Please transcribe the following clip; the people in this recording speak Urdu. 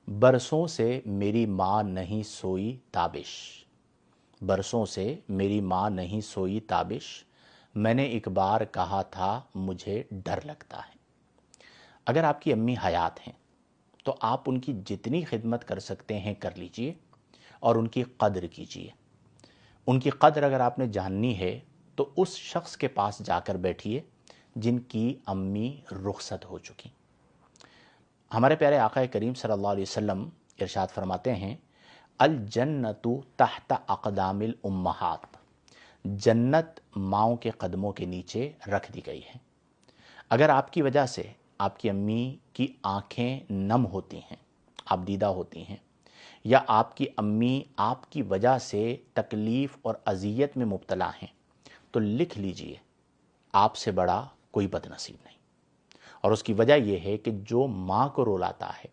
برسوں سے میری ماں نہیں سوئی تابش، برسوں سے میری ماں نہیں سوئی تابش، میں نے ایک بار کہا تھا مجھے ڈر لگتا ہے۔ اگر آپ کی امی حیات ہیں تو آپ ان کی جتنی خدمت کر سکتے ہیں کر لیجئے اور ان کی قدر کیجئے۔ ان کی قدر اگر آپ نے جاننی ہے تو اس شخص کے پاس جا کر بیٹھیے جن کی امی رخصت ہو چکی۔ ہمارے پیارے آقا کریم صلی اللہ علیہ وسلم ارشاد فرماتے ہیں، الجنت تحت اقدام الامہات، جنت ماؤں کے قدموں کے نیچے رکھ دی گئی ہے۔ اگر آپ کی وجہ سے آپ کی امی کی آنکھیں نم ہوتی ہیں، آپ دیدہ ہوتی ہیں، یا آپ کی امی آپ کی وجہ سے تکلیف اور اذیت میں مبتلا ہیں، تو لکھ لیجئے آپ سے بڑا کوئی بد نصیب نہیں۔ اور اس کی وجہ یہ ہے کہ جو ماں کو رلاتا ہے،